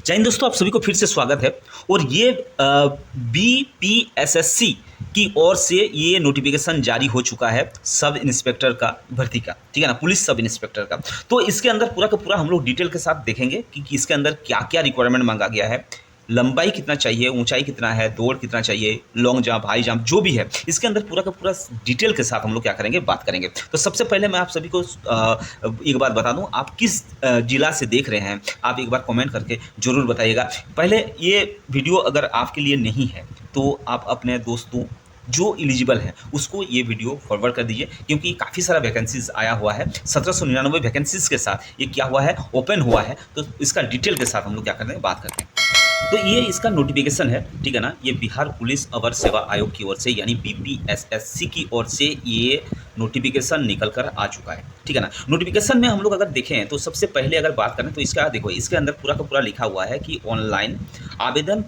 जय हिंद दोस्तों, आप सभी को फिर से स्वागत है। और ये बीपीएसएससी की ओर से ये नोटिफिकेशन जारी हो चुका है सब इंस्पेक्टर का भर्ती का, ठीक है ना, पुलिस सब इंस्पेक्टर का। तो इसके अंदर पूरा का पूरा हम लोग डिटेल के साथ देखेंगे कि इसके अंदर क्या क्या रिक्वायरमेंट मांगा गया है, लंबाई कितना चाहिए, ऊंचाई कितना है, दौड़ कितना चाहिए, लॉन्ग जंप, हाई जंप, जो भी है इसके अंदर पूरा का पूरा डिटेल के साथ हम लोग क्या करेंगे, बात करेंगे। तो सबसे पहले मैं आप सभी को एक बात बता दूं, आप किस जिला से देख रहे हैं, आप एक बार कमेंट करके ज़रूर बताइएगा। पहले ये वीडियो अगर आपके लिए नहीं है तो आप अपने दोस्तों जो एलिजिबल है उसको ये वीडियो फॉरवर्ड कर दीजिए, क्योंकि काफ़ी सारा वैकेंसीज आया हुआ है। 1799 वैकेंसीज के साथ ये क्या हुआ है, ओपन हुआ है। तो इसका डिटेल के साथ हम लोग क्या करते हैं, बात करते हैं। तो ये इसका नोटिफिकेशन है, ठीक है ना, ये बिहार पुलिस अवर सेवा आयोग की ओर से यानी बीपीएसएससी की ओर से ये नोटिफिकेशन निकल कर आ चुका है, ठीक है ना। नोटिफिकेशन में हम लोग अगर देखें तो सबसे पहले अगर बात करें तो इसका देखो, इसके अंदर पूरा का पूरा लिखा हुआ है कि ऑनलाइन आवेदन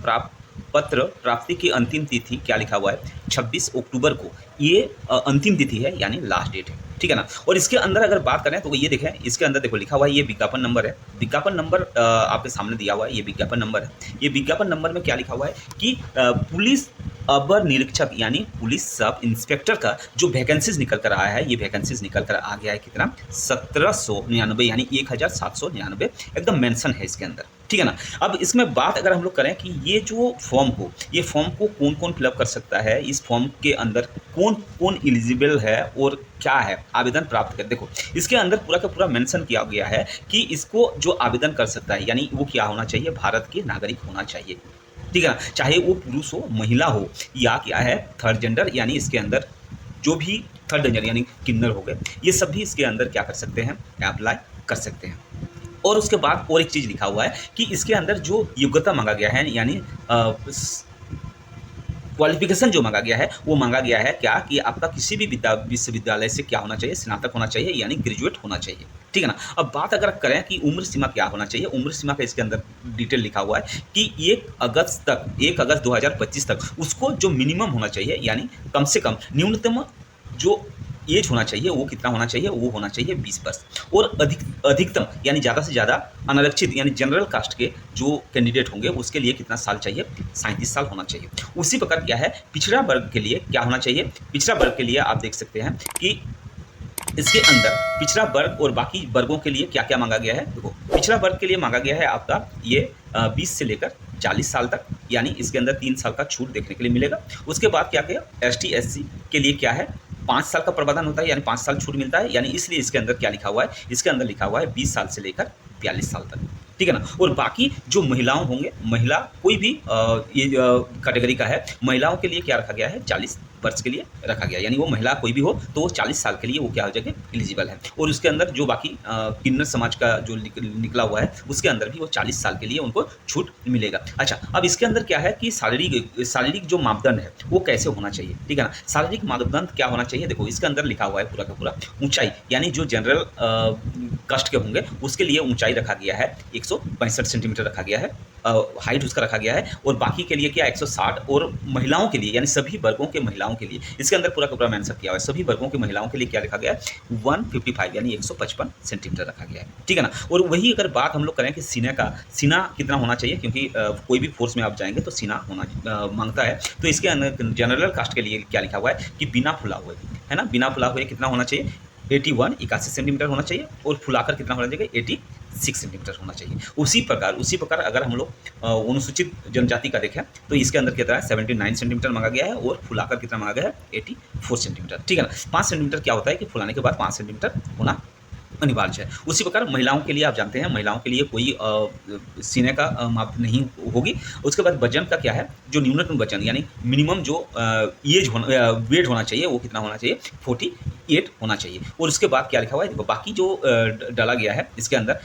पत्र प्राप्ति की अंतिम तिथि क्या लिखा हुआ है, 26 अक्टूबर को ये अंतिम तिथि है, यानी लास्ट डेट है, ठीक है ना। और इसके अंदर अगर बात करें तो ये देखें, इसके अंदर देखो लिखा हुआ है, ये विज्ञापन नंबर है। विज्ञापन नंबर आपके सामने दिया हुआ है, ये विज्ञापन नंबर है। ये विज्ञापन नंबर में क्या लिखा हुआ है कि पुलिस अवर निरीक्षक यानी पुलिस सब इंस्पेक्टर का जो वैकेंसीज निकल कर आया है, ये वैकेंसीज निकल कर आ गया है कितना, 1799 यानी 1799 एकदम मेंशन है इसके अंदर, ठीक है ना। अब इसमें बात अगर हम लोग करें कि ये जो फॉर्म हो, ये फॉर्म को कौन कौन फिलअप कर सकता है, इस फॉर्म के अंदर कौन कौन एलिजिबल है और क्या है आवेदन प्राप्त कर, देखो इसके अंदर पूरा का पूरा मेंशन किया गया है कि इसको जो आवेदन कर सकता है यानी वो क्या होना चाहिए, भारत के नागरिक होना चाहिए, ठीक है ना। चाहे वो पुरुष हो, महिला हो, या क्या है थर्ड जेंडर, यानी इसके अंदर जो भी थर्ड जेंडर यानी किन्नर हो गए, ये सब भी इसके अंदर क्या कर सकते हैं, अप्लाई कर सकते हैं। और उसके बाद और एक चीज़ लिखा हुआ है कि इसके अंदर जो योग्यता मांगा गया है यानी क्वालिफिकेशन जो मांगा गया है वो मांगा गया है क्या, कि आपका किसी भी विश्वविद्यालय से क्या होना चाहिए, स्नातक होना चाहिए यानी ग्रेजुएट होना चाहिए, ठीक है ना। अब बात अगर करें कि उम्र सीमा क्या होना चाहिए, उम्र सीमा का इसके अंदर डिटेल लिखा हुआ है कि 1 अगस्त 2025 तक उसको जो मिनिमम होना चाहिए यानी कम से कम न्यूनतम जो एज होना चाहिए वो कितना होना चाहिए, वो होना चाहिए 20 वर्ष। और अधिकतम यानी ज़्यादा से ज़्यादा अनारक्षित यानी जनरल कास्ट के जो कैंडिडेट होंगे उसके लिए कितना साल चाहिए, 37 साल होना चाहिए। उसी प्रकार क्या है पिछड़ा वर्ग के लिए क्या होना चाहिए, पिछड़ा वर्ग के लिए आप देख सकते हैं कि इसके अंदर पिछड़ा वर्ग और बाकी वर्गों के लिए क्या क्या मांगा गया है। देखो पिछड़ा वर्ग के लिए मांगा गया है आपका ये 20 से लेकर 40 साल तक, यानी इसके अंदर 3 साल का छूट देखने के लिए मिलेगा। उसके बाद क्या किया, ST SC के लिए क्या है 5 साल का प्रावधान होता है, यानी 5 साल छूट मिलता है, यानी इसलिए इसके अंदर क्या लिखा हुआ है, इसके अंदर लिखा हुआ है 20 साल से लेकर 42 साल तक, ठीक है ना। और बाकी जो महिलाओं होंगे, महिला कोई भी ये कैटेगरी का है, महिलाओं के लिए क्या रखा गया है, 40 वर्ष के लिए रखा गया, यानी वो महिला कोई भी हो तो वो 40 साल के लिए वो क्या हो जाएगा, एलिजिबल है। और उसके अंदर जो बाकी किन्नर समाज का जो निकला हुआ है उसके अंदर भी वो 40 साल के लिए उनको छूट मिलेगा। अच्छा, अब इसके अंदर क्या है कि शारीरिक जो मापदंड है वो कैसे होना चाहिए, ठीक है ना। शारीरिक मापदंड क्या होना चाहिए, देखो इसके अंदर लिखा हुआ है पूरा का पूरा ऊंचाई, यानी जो जनरल कास्ट के होंगे उसके लिए ऊंचाई रखा गया है 165 सेंटीमीटर रखा गया है, हाइट उसका रखा गया है। और बाकी के लिए क्या 160, और महिलाओं के लिए यानी सभी वर्गों के महिलाओं के लिए इसके अंदर पूरा का पूरा मेंशन किया हुआ है, सभी वर्गों की महिलाओं के लिए क्या रखा गया है 155 यानी 155 सेंटीमीटर रखा गया है, ठीक है ना। और वही अगर बात हम लोग करें कि सीना कितना होना चाहिए, क्योंकि कोई भी फोर्स में आप जाएंगे तो सीना होना मांगता है, तो इसके अंदर जनरल कास्ट के लिए क्या लिखा हुआ है कि बिना फुला हुए, है ना, बिना फुला हुए कितना होना चाहिए 81 सेंटीमीटर होना चाहिए, और फुलाकर कितना होना चाहिए 86 सेंटीमीटर होना चाहिए। उसी प्रकार अगर हम लोग अनुसूचित जनजाति का देखें तो इसके अंदर कितना है 79 सेंटीमीटर मांगा गया है, और फुलाकर कितना मांगा गया है 84 सेंटीमीटर, ठीक है ना। 5 सेंटीमीटर क्या होता है कि फुलाने के बाद 5 सेंटीमीटर होना अनिवार्य है। उसी प्रकार महिलाओं के लिए आप जानते हैं, महिलाओं के लिए कोई सीने का माप नहीं होगी। उसके बाद वजन का क्या है, जो न्यूनतम वजन यानी मिनिमम जो वेट होना चाहिए वो कितना होना चाहिए 48 होना चाहिए। और उसके बाद क्या लिखा हुआ है, देखो बाकी जो डाला गया है इसके अंदर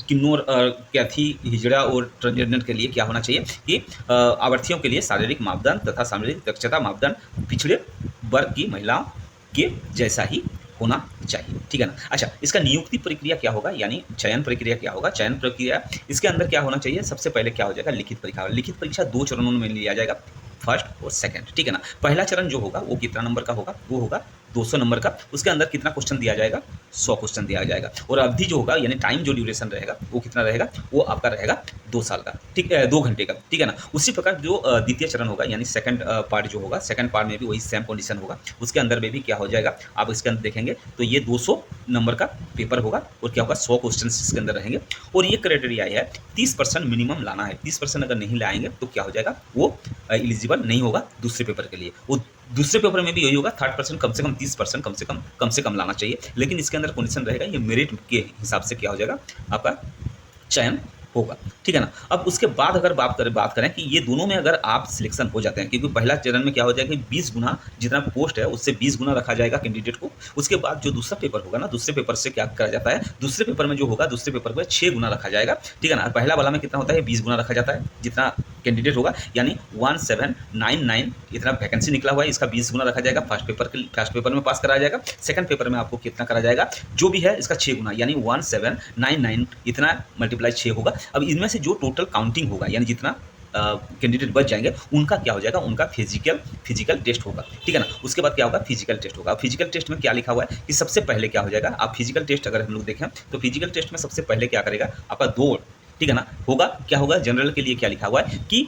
किन्नौर, कैथी, हिजड़ा और ट्रांसजेंडर के लिए क्या होना चाहिए कि आवर्थियों के लिए शारीरिक मापदंड तथा शारीरिक दक्षता मापदंड पिछड़े वर्ग की महिलाओं के जैसा ही होना चाहिए, ठीक है ना। अच्छा, इसका नियुक्ति प्रक्रिया क्या होगा, यानी चयन प्रक्रिया क्या होगा, चयन प्रक्रिया इसके अंदर क्या होना चाहिए, सबसे पहले क्या हो जाएगा लिखित परीक्षा। लिखित परीक्षा 2 चरणों में लिया जाएगा, फर्स्ट और सेकंड, ठीक है ना। पहला चरण जो होगा वो कितना नंबर का होगा, वो होगा 200 नंबर का, उसके अंदर कितना क्वेश्चन दिया जाएगा, 100 क्वेश्चन दिया जाएगा, और अवधि जो होगा यानी टाइम जो ड्यूरेशन रहेगा वो कितना रहेगा, वो आपका रहेगा 2 साल का, ठीक है, 2 घंटे का, ठीक है ना। उसी प्रकार जो द्वितीय चरण होगा यानी सेकंड पार्ट जो होगा, सेकंड पार्ट में भी वही सेम कंडीशन होगा, उसके अंदर में भी क्या हो जाएगा, आप इसके अंदर देखेंगे तो ये 200 नंबर का पेपर होगा और क्या होगा, 100 क्वेश्चन इसके अंदर रहेंगे, और ये क्राइटेरिया है 30% मिनिमम लाना है, 30% अगर नहीं लाएंगे तो क्या हो जाएगा, वो एलिजिबल नहीं होगा दूसरे पेपर के लिए। वो दूसरे पेपर में भी यही होगा, 30% कम से कम, 30% कम से कम लाना चाहिए, लेकिन इसके अंदर कंडीशन रहेगा ये मेरिट के हिसाब से क्या हो जाएगा, आपका चयन होगा, ठीक है ना। अब उसके बाद अगर बात करें कि ये दोनों में अगर आप सिलेक्शन हो जाते हैं, क्योंकि पहला चरण में क्या हो जाएगा कि 20 गुना जितना पोस्ट है उससे 20 गुना रखा जाएगा कैंडिडेट को। उसके बाद जो दूसरा पेपर होगा ना, दूसरे पेपर से क्या करा जाता है, दूसरे पेपर में जो होगा, दूसरे पेपर में 6 गुना रखा जाएगा, ठीक है ना। पहला वाला में कितना होता है, 20 गुना रखा जाता है जितना कैंडिडेट होगा, यानी 1799 इतना वैकेंसी निकला हुआ है, इसका 20 गुना रखा जाएगा। फर्स्ट पेपर में पास कराया जाएगा, सेकंड पेपर में आपको कितना करा जाएगा, जो भी है इसका 6 गुना, यानी 1799 इतना मल्टीप्लाई 6 होगा। अब इनमें से जो टोटल काउंटिंग होगा, यानी जितना कैंडिडेट बच जाएंगे उनका क्या हो जाएगा, उनका फिजिकल टेस्ट होगा, ठीक है ना। उसके बाद क्या होगा, फिजिकल टेस्ट होगा। फिजिकल टेस्ट में क्या लिखा हुआ है कि सबसे पहले क्या हो जाएगा, आप फिजिकल टेस्ट अगर हम लोग देखें तो फिजिकल टेस्ट में सबसे पहले क्या करेगा, आपका दौड़, ठीक है ना, होगा। क्या होगा, जनरल के लिए क्या लिखा हुआ है कि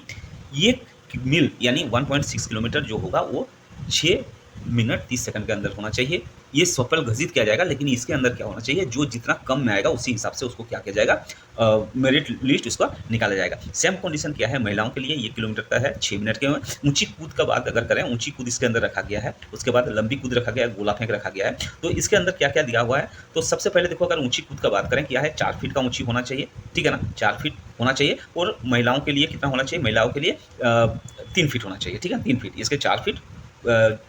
ये मील यानी 1.6 किलोमीटर जो होगा वो 6 मिनट 30 सेकंड के अंदर होना चाहिए। ये सफल घोषित किया जाएगा, लेकिन इसके अंदर क्या होना चाहिए, जो जितना कम में आएगा उसी हिसाब से उसको क्या किया जाएगा, मेरिट लिस्ट उसका निकाला जाएगा। सेम कंडीशन क्या है महिलाओं के लिए, ये किलोमीटर का है 6 मिनट के में। ऊंची कूद का बात अगर करें, ऊंची कूद इसके अंदर रखा गया है, उसके बाद लंबी कूद रखा गया है, गोला फेंक रखा गया है। तो इसके अंदर क्या क्या दिया हुआ है, तो सबसे पहले देखो, अगर ऊंची कूद का बात करें, क्या है 4 फीट का ऊंची होना चाहिए, ठीक है ना, 4 फीट होना चाहिए। और महिलाओं के लिए कितना होना चाहिए, महिलाओं के लिए 3 फीट होना चाहिए, ठीक है, 3 फीट, इसके 4 फीट।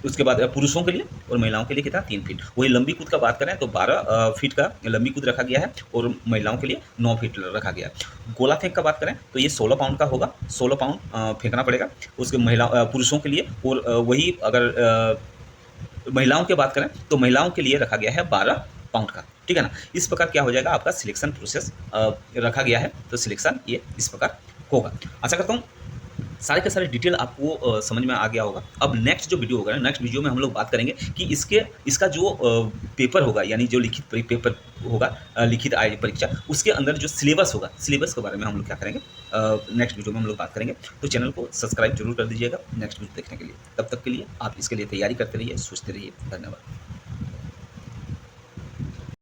उसके बाद पुरुषों के लिए और महिलाओं के लिए कितना, 3 फीट। वही लंबी कूद का बात करें तो 12 फीट का लंबी कूद रखा गया है, और महिलाओं के लिए 9 फीट रखा गया है। गोला फेंक का बात करें तो ये 16 पाउंड का होगा, 16 पाउंड फेंकना पड़ेगा उसके पुरुषों के लिए। और वही अगर महिलाओं की बात करें तो महिलाओं के लिए रखा गया है 12 पाउंड का, ठीक है ना। इस प्रकार क्या हो जाएगा, आपका सिलेक्शन प्रोसेस रखा गया है, तो सिलेक्शन ये इस प्रकार होगा। आशा करता हूँ सारे के सारे डिटेल आपको समझ में आ गया होगा। अब नेक्स्ट जो वीडियो होगा, नेक्स्ट वीडियो में हम लोग बात करेंगे कि इसका जो पेपर होगा, यानी जो लिखित पेपर होगा, लिखित आई परीक्षा, उसके अंदर जो सिलेबस होगा, सिलेबस के बारे में हम लोग क्या करेंगे, नेक्स्ट वीडियो में हम लोग बात करेंगे। तो चैनल को सब्सक्राइब जरूर कर दीजिएगा नेक्स्ट वीडियो देखने के लिए। तब तक के लिए आप इसके लिए तैयारी करते रहिए, सोचते रहिए। धन्यवाद।